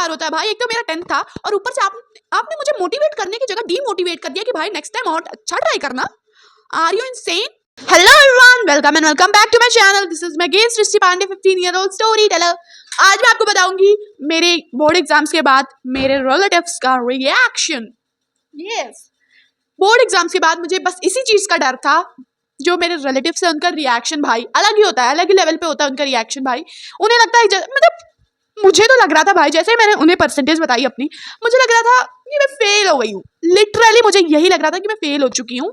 बार होता है भाई, एक तो मेरा 10th था और ऊपर से आपने मुझे मोटिवेट करने की जगह डीमोटिवेट कर दिया कि भाई नेक्स्ट टाइम और अच्छा ट्राई करना। Are you insane? Hello everyone, welcome and welcome back to my channel. This is my guest Srishti Pandey, 15 year old storyteller. आज मैं आपको बताऊंगी मेरे बोर्ड एग्जाम्स के बाद मेरे रिलेटिव्स का रिएक्शन। यस, बोर्ड एग्जाम्स के बाद मुझे बस इसी चीज का डर था, जो मेरे रिलेटिव्स है उनका रिएक्शन भाई अलग ही होता है, अलग ही लेवल पे होता है उनका रिएक्शन भाई। उन्हें लगता है मतलब मुझे तो लग रहा था भाई, जैसे मैंने उन्हें परसेंटेज बताई अपनी, मुझे लग रहा था कि मैं फेल हो गई हूँ। लिटरली मुझे यही लग रहा था कि मैं फेल हो चुकी हूँ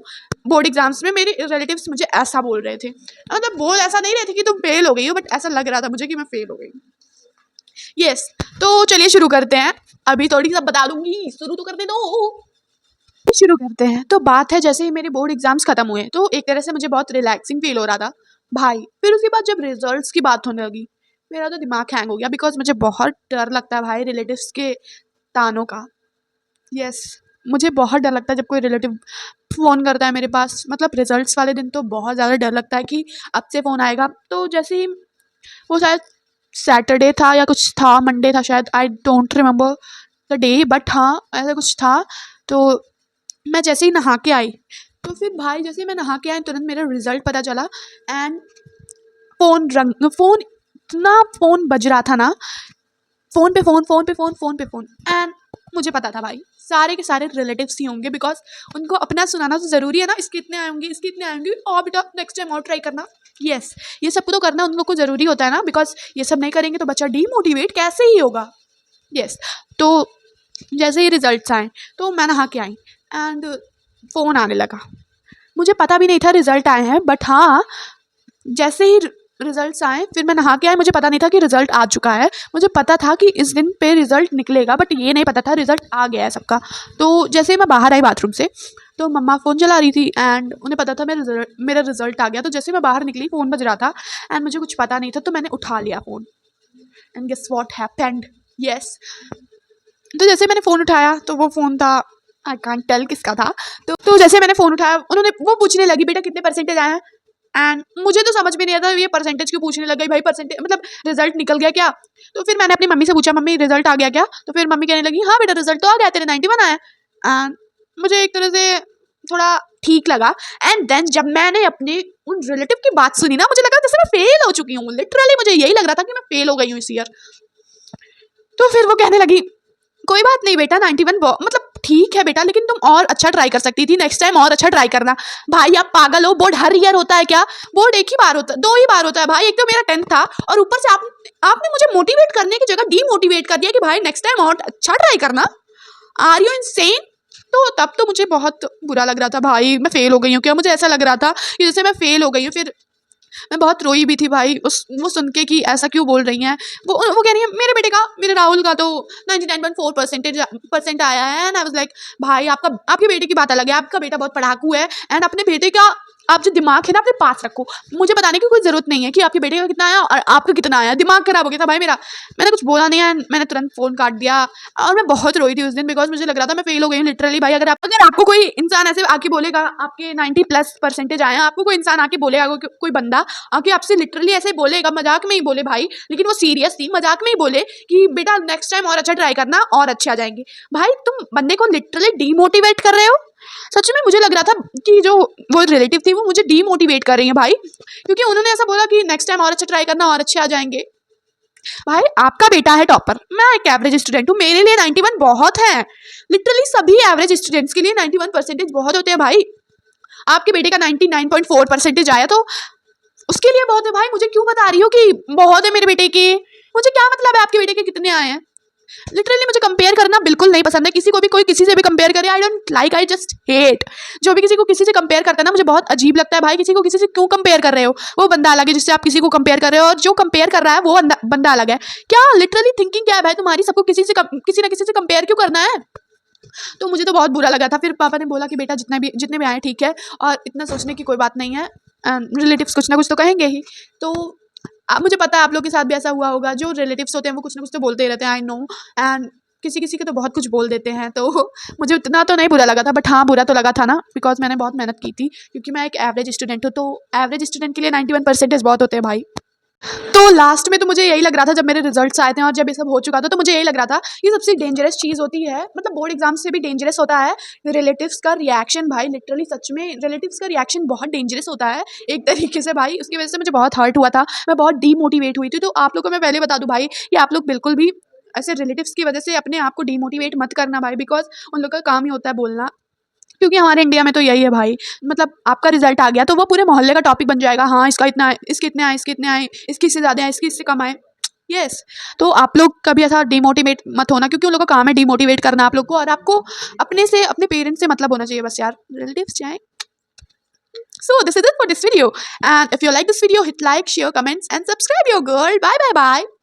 बोर्ड एग्जाम्स में। मेरे रिलेटिव्स मुझे ऐसा बोल रहे थे, मतलब बोल ऐसा नहीं रहे थे कि तुम फेल हो गई हो, बट ऐसा लग रहा था मुझे कि मैं फेल हो गई हूँ। यस, तो चलिए शुरू करते हैं। अभी थोड़ी सा बता दूंगी, शुरू तो करते दो। शुरू करते हैं। तो बात है, जैसे ही मेरे बोर्ड एग्जाम्स खत्म हुए तो एक तरह से मुझे बहुत रिलैक्सिंग फील हो रहा था भाई। फिर उसके बाद जब रिजल्ट्स की बात होने लगी, मेरा तो दिमाग हैंग हो गया, बिकॉज मुझे बहुत डर लगता है भाई रिलेटिव्स के तानों का। यस, मुझे बहुत डर लगता है जब कोई रिलेटिव फ़ोन करता है मेरे पास। मतलब रिजल्ट्स वाले दिन तो बहुत ज़्यादा डर लगता है कि अब से फ़ोन आएगा। तो जैसे ही वो शायद सैटरडे था या कुछ था, मंडे था शायद, I don't remember the day, but हाँ ऐसा कुछ था। तो मैं जैसे ही नहा के आई, तो फिर भाई जैसे ही मैं नहा के आई तुरंत मेरा रिजल्ट पता चला। एंड फ़ोन इतना फ़ोन बज रहा था ना, फ़ोन पे फ़ोन, फ़ोन पे फ़ोन, फ़ोन पे फ़ोन। एंड मुझे पता था भाई सारे के सारे रिलेटिव्स ही होंगे, बिकॉज उनको अपना सुनाना तो ज़रूरी है ना। इसके इतने आए होंगे, इसके इतने आए होंगे, और बेटा नेक्स्ट टाइम और ट्राई करना। यस, ये सब तो करना उन लोग को ज़रूरी होता है ना, बिकॉज ये सब नहीं करेंगे तो बच्चा डीमोटिवेट कैसे ही होगा। यस, तो जैसे ही रिजल्ट्स आए तो मैं नहा के आई एंड फ़ोन आने लगा। मुझे पता भी नहीं था रिजल्ट आए हैं, बट हाँ जैसे ही रिजल्ट्स आए, फिर मैं नहा के आई, मुझे पता नहीं था कि रिजल्ट आ चुका है। मुझे पता था कि इस दिन पे रिजल्ट निकलेगा, बट ये नहीं पता था रिजल्ट आ गया है सबका। तो जैसे ही मैं बाहर आई बाथरूम से, तो मम्मा फ़ोन चला रही थी एंड उन्हें पता था मेरा रिजल्ट आ गया। तो जैसे मैं बाहर निकली, फ़ोन बज रहा था एंड मुझे कुछ पता नहीं था, तो मैंने उठा लिया phone. And guess what happened. Yes, तो जैसे मैंने फ़ोन उठाया तो वो फ़ोन था, आई कांट टेल किसका था। तो जैसे मैंने फ़ोन उठाया, वो पूछने लगी बेटा कितने परसेंटेज आए हैं। एंड मुझे तो समझ में नहीं आता ये परसेंटेज क्यों पूछने लग गई भाई, परसेंटेज मतलब रिजल्ट निकल गया क्या। तो फिर मैंने अपनी मम्मी से पूछा, मम्मी रिजल्ट आ गया क्या। तो फिर मम्मी कहने लगी हाँ बेटा रिजल्ट तो आ गया, तेरे 91 आया। एंड मुझे एक तरह से थोड़ा ठीक लगा। एंड देन जब मैंने अपने उन रिलेटिव की बात सुनी ना, मुझे लगा जैसे मैं फेल हो चुकी हूँ। लिटरली मुझे यही लग रहा था कि मैं फेल हो गई हूँ इस ईयर। तो फिर वो कहने लगी कोई बात नहीं बेटा, 91 मतलब ठीक है बेटा, लेकिन तुम और अच्छा ट्राई कर सकती थी, नेक्स्ट टाइम और अच्छा ट्राई करना। भाई आप पागल हो, बोर्ड हर ईयर होता है क्या? बोर्ड एक ही बार होता है, 2 ही बार होता है भाई। एक तो मेरा 10th था और ऊपर से आपने मुझे मोटिवेट करने की जगह डीमोटिवेट कर दिया कि भाई नेक्स्ट टाइम और अच्छा ट्राई करना। Are you insane? तो तब तो मुझे बहुत बुरा लग रहा था भाई, मैं फेल हो गई हूँ क्या। मुझे ऐसा लग रहा था कि जैसे मैं फेल हो गई हूँ। फिर मैं बहुत रोई भी थी भाई वो सुन के कि ऐसा क्यों बोल रही हैं। वो कह रही है मेरे राहुल का तो 99.4% आया है। एंड आई वाज लाइक भाई आपके बेटे की बात अलग है, आपका बेटा बहुत पढ़ाकू है। एंड अपने बेटे का आप जो दिमाग है ना अपने पास रखो। मुझे बताने की कोई ज़रूरत नहीं है कि आपके बेटे का कितना आया और आपका कितना आया। दिमाग खराब हो गया था भाई मेरा। मैंने कुछ बोला नहीं है, मैंने तुरंत फ़ोन काट दिया। और मैं बहुत रोई थी उस दिन, बिकॉज मुझे लग रहा था मैं फेल हो गई हूँ लिटरली भाई। अगर आपको कोई इंसान ऐसे आके बोलेगा आपके 90+ % आए हैं, आपको कोई इंसान आके बोलेगा, कोई बंदा आके आपसे लिटरली ऐसे बोलेगा, मजाक में ही बोले भाई, लेकिन वो सीरियस थी, मजाक में ही बोले कि बेटा नेक्स्ट टाइम और अच्छा ट्राई करना और अच्छे आ जाएंगे। भाई तुम बंदे को लिटरली डीमोटिवेट कर रहे हो। सच में मुझे लग रहा था कि जो वो रिलेटिव थी वो मुझे डीमोटिवेट कर रही है भाई, क्योंकि उन्होंने ऐसा बोला कि नेक्स्ट टाइम और अच्छा ट्राई करना और अच्छे आ जाएंगे। भाई आपका बेटा है टॉपर, मैं एक एवरेज स्टूडेंट हूँ, मेरे लिए 91 बहुत है। लिटरली सभी एवरेज स्टूडेंट्स के लिए 91% बहुत होते हैं भाई। आपके बेटे का 99.4% आया तो उसके लिए बहुत है भाई। मुझे क्यों बता रही हो कि बहुत है मेरे बेटे के? मुझे क्या मतलब है आपके बेटे के कितने आए हैं? लिटरली मुझे कंपेयर करना बिल्कुल नहीं पसंद है। किसी को भी कोई किसी से भी कंपेयर करे, I don't like, I just hate. जो भी किसी को किसी से कंपेयर करता है ना, मुझे बहुत अजीब लगता है भाई। किसी को किसी से क्यों कंपेयर कर रहे हो? वो बंदा अलग है जिससे आप किसी को कंपेयर कर रहे हो, और जो कंपेयर कर रहा है वो बंदा अलग है। क्या लिटरली थिंकिंग क्या है भाई तुम्हारी? सबको किसी ना किसी से कंपेयर क्यों करना है? तो मुझे तो बहुत बुरा लगा था। फिर पापा ने बोला कि बेटा जितने भी आए ठीक है, और इतना सोचने की कोई बात नहीं है, रिलेटिव्स कुछ ना कुछ तो कहेंगे ही। तो मुझे पता है आप लोग के साथ भी ऐसा हुआ होगा, जो रिलेटिव्स होते हैं वो कुछ ना कुछ तो बोलते ही रहते हैं, आई नो। एंड किसी किसी के तो बहुत कुछ बोल देते हैं। तो मुझे उतना तो नहीं बुरा लगा था, बट हाँ बुरा तो लगा था ना, बिकॉज मैंने बहुत मेहनत की थी, क्योंकि मैं एक एवरेज स्टूडेंट हूँ। तो एवरेज स्टूडेंट के लिए 91% बहुत होते हैं भाई। तो लास्ट में तो मुझे यही लग रहा था जब मेरे रिजल्ट्स आए थे और जब ये सब हो चुका था, तो मुझे यही लग रहा था ये सबसे डेंजरस चीज़ होती है, मतलब बोर्ड एग्जाम से भी डेंजरस होता है रिलेटिव्स का रिएक्शन। भाई लिटरली सच में रिलेटिव्स का रिएक्शन बहुत डेंजरस होता है एक तरीके से भाई। उसकी वजह से मुझे बहुत हर्ट हुआ था, मैं बहुत डीमोटिवेट हुई थी। तो आप लोग को मैं पहले बता दूं भाई कि आप लोग बिल्कुल भी ऐसे रिलेटिव्स की वजह से अपने आप को डीमोटिवेट मत करना भाई, बिकॉज उन लोग का काम ही होता है बोलना। क्योंकि हमारे इंडिया में तो यही है भाई, मतलब आपका रिजल्ट आ गया तो वो पूरे मोहल्ले का टॉपिक बन जाएगा। हाँ इसका इतना आए, इसके इतने आए, इसके इतने आए, इसकी इससे ज़्यादा आए, इसकी इससे कम आए। यस। तो आप लोग कभी ऐसा डिमोटिवेट मत होना, क्योंकि उन लोगों का काम है डिमोटिवेट करना आप लोग को, और आपको अपने से अपने पेरेंट्स से मतलब होना चाहिए बस यार, रिलेटिव्स चाहे। So this is it for this video, and if you like this video, hit like, share, comments and subscribe your girl. Bye bye bye.